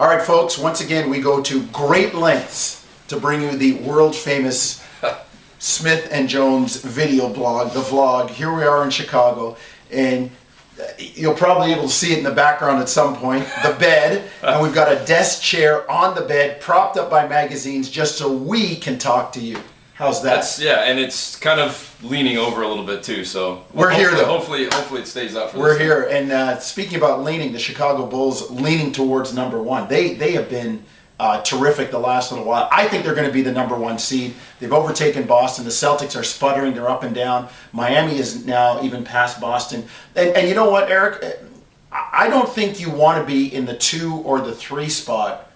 All right, folks, once again, we go to great lengths to bring you the world-famous Smith and Jones video blog, the vlog. Here we are in Chicago, and you'll probably be able to see it in the background at some point, the bed, and we've got a desk chair on the bed, propped up by magazines, just so we can talk to you. How's that? And it's kind of leaning over a little bit too, so we're here though. Hopefully it stays up for We're here, and speaking about leaning, the Chicago Bulls leaning towards number one. They have been terrific the last little while. I think they're going to be the number one seed. They've overtaken Boston. The Celtics are sputtering. They're up and down. Miami is now even past Boston. And you know what, Eric? I don't think you want to be in the 2 or the 3 spot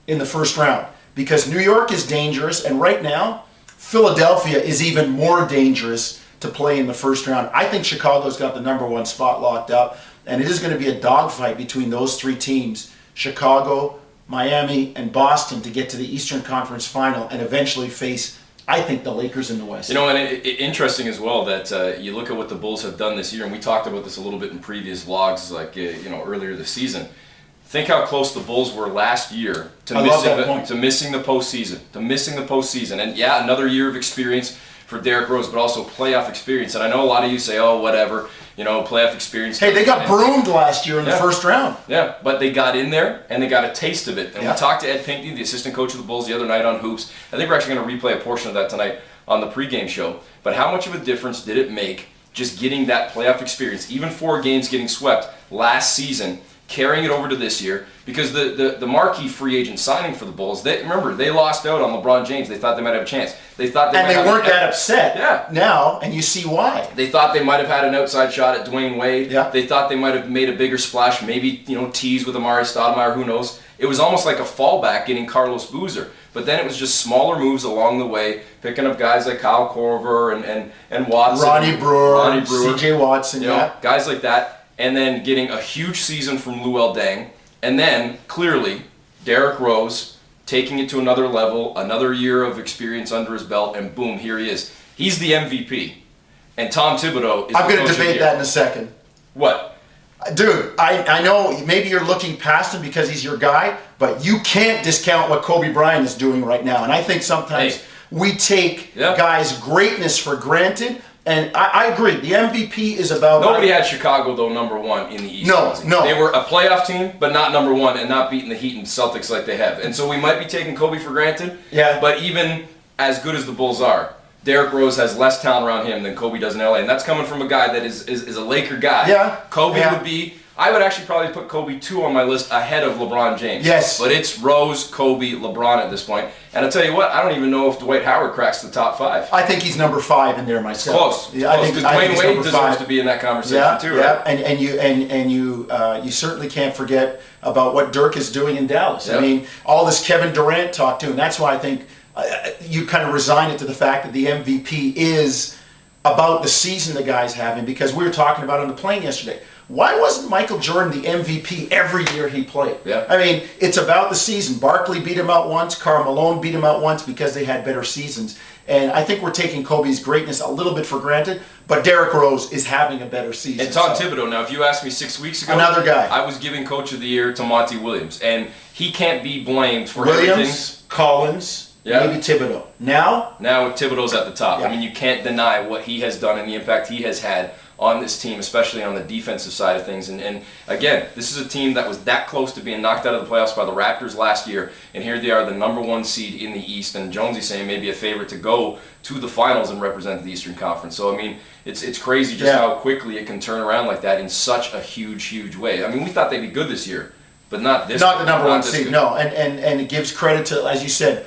in the first round, because New York is dangerous, and right now Philadelphia is even more dangerous to play in the first round. I think Chicago's got the number one spot locked up, and it is going to be a dogfight between those 3 teams, Chicago, Miami, and Boston, to get to the Eastern Conference Final and eventually face, I think, the Lakers in the West. You know, and interesting as well that you look at what the Bulls have done this year, and we talked about this a little bit in previous vlogs, like earlier this season. Think how close the Bulls were last year to missing the postseason. And yeah, another year of experience for Derrick Rose, but also playoff experience. And I know a lot of you say, oh, whatever, playoff experience. Hey, they got broomed last year in the first round. Yeah, but they got in there, and they got a taste of it. And we talked to Ed Pinckney, the assistant coach of the Bulls, the other night on Hoops. I think we're actually going to replay a portion of that tonight on the pregame show. But how much of a difference did it make just getting that playoff experience, even 4 games getting swept last season, carrying it over to this year? Because the marquee free agent signing for the Bulls, they lost out on LeBron James. They thought they might have a chance. They weren't that upset now, and you see why. They thought they might have had an outside shot at Dwayne Wade. Yeah. They thought they might have made a bigger splash, maybe tease with Amari Stoudemire, who knows. It was almost like a fallback getting Carlos Boozer. But then it was just smaller moves along the way, picking up guys like Kyle Korver and Watson. Ronnie Brewer. C.J. Watson, guys like that. And then getting a huge season from Luol Deng. And then, clearly, Derrick Rose taking it to another level, another year of experience under his belt, and boom, here he is. He's the MVP. And Tom Thibodeau is I'm going to debate that in a second. What? Dude, I know maybe you're looking past him because he's your guy, but you can't discount what Kobe Bryant is doing right now. And I think sometimes we take guys' greatness for granted. And I agree. The MVP is about... Nobody had Chicago, though, number one in the East. No. They were a playoff team, but not number one, and not beating the Heat and Celtics like they have. And so we might be taking Kobe for granted. Yeah. But even as good as the Bulls are, Derrick Rose has less talent around him than Kobe does in LA. And that's coming from a guy that is a Laker guy. Yeah. Kobe would be... I would actually probably put Kobe 2 on my list ahead of LeBron James. Yes. But it's Rose, Kobe, LeBron at this point. And I'll tell you what, I don't even know if Dwight Howard cracks the top 5. I think he's number 5 in there myself. Close. Yeah, I think Dwayne Wade deserves to be in that conversation too, right? And you certainly can't forget about what Dirk is doing in Dallas. Yep. I mean, all this Kevin Durant talk too, and that's why I think you kind of resign it to the fact that the MVP is about the season the guy's having, because we were talking about on the plane yesterday. Why wasn't Michael Jordan the MVP every year he played? Yeah. I mean, it's about the season. Barkley beat him out once. Karl Malone beat him out once because they had better seasons. And I think we're taking Kobe's greatness a little bit for granted, but Derrick Rose is having a better season. And Tom Thibodeau, now if you asked me 6 weeks ago, another guy, I was giving Coach of the Year to Monty Williams, and he can't be blamed for Williams, Collins, maybe Thibodeau. Now Thibodeau's at the top. I mean, you can't deny what he has done and the impact he has had on this team, especially on the defensive side of things. And again, this is a team that was that close to being knocked out of the playoffs by the Raptors last year, and here they are, the number 1 seed in the East, and Jonesy saying maybe a favorite to go to the finals and represent the Eastern Conference. So I mean, it's crazy just how quickly it can turn around like that in such a huge way. I mean, we thought they'd be good this year, but not this. Not the number 1 seed, no. And it gives credit to, as you said,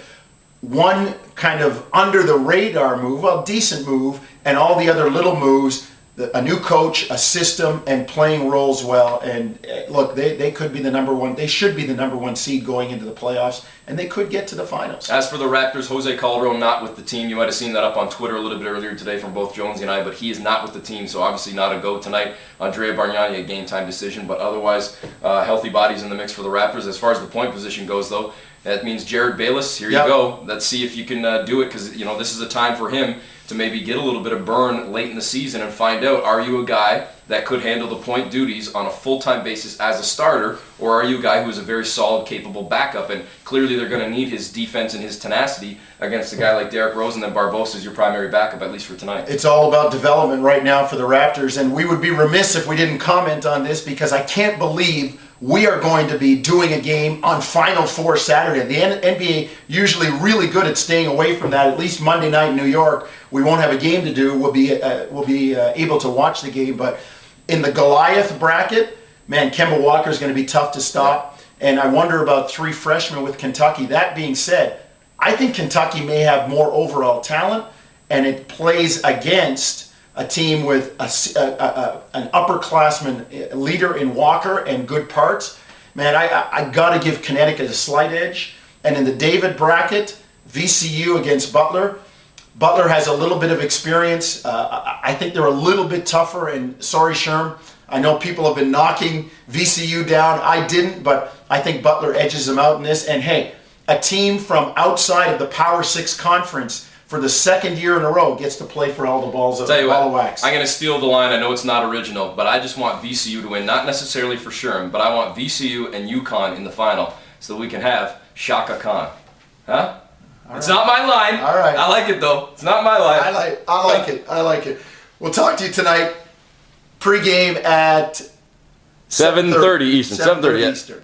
one kind of under the radar move, a decent move, and all the other little moves. A new coach, a system, and playing roles well. And look, they could be the number 1. They should be the number 1 seed going into the playoffs, and they could get to the finals. As for the Raptors, Jose Calderon not with the team. You might have seen that up on Twitter a little bit earlier today from both Jonesy and I, but he is not with the team, so obviously not a go tonight. Andrea Bargnani, a game time decision, but otherwise healthy bodies in the mix for the Raptors. As far as the point position goes, though, that means Jared Bayless. Here you go. Let's see if you can do it, because this is a time for him to maybe get a little bit of burn late in the season and find out, are you a guy that could handle the point duties on a full-time basis as a starter, or are you a guy who is a very solid, capable backup? And clearly they're going to need his defense and his tenacity against a guy like Derrick Rose, and then Barbosa is your primary backup, at least for tonight. It's all about development right now for the Raptors, and we would be remiss if we didn't comment on this, because I can't believe we are going to be doing a game on Final Four Saturday. The NBA usually really good at staying away from that. At least Monday night in New York, we won't have a game to do. We'll be able to watch the game, but in the Goliath bracket, man, Kemba Walker is going to be tough to stop. And I wonder about 3 freshmen with Kentucky. That being said, I think Kentucky may have more overall talent, and it plays against a team with an upperclassman leader in Walker and good parts. Man, I got to give Connecticut a slight edge. And in the David bracket, VCU against Butler. Butler has a little bit of experience. I think they're a little bit tougher, and sorry, Sherm, I know people have been knocking VCU down. I didn't, but I think Butler edges them out in this. And hey, a team from outside of the Power 6 conference for the second year in a row gets to play for all the balls of wax. I'm going to steal the line. I know it's not original, but I just want VCU to win, not necessarily for Sherm, but I want VCU and UConn in the final so that we can have Shaka Khan. Huh? It's not my line. All right. I like it, though. It's not my line. I like it. We'll talk to you tonight. Pre-game at 7:30 Eastern. 7:30 Eastern.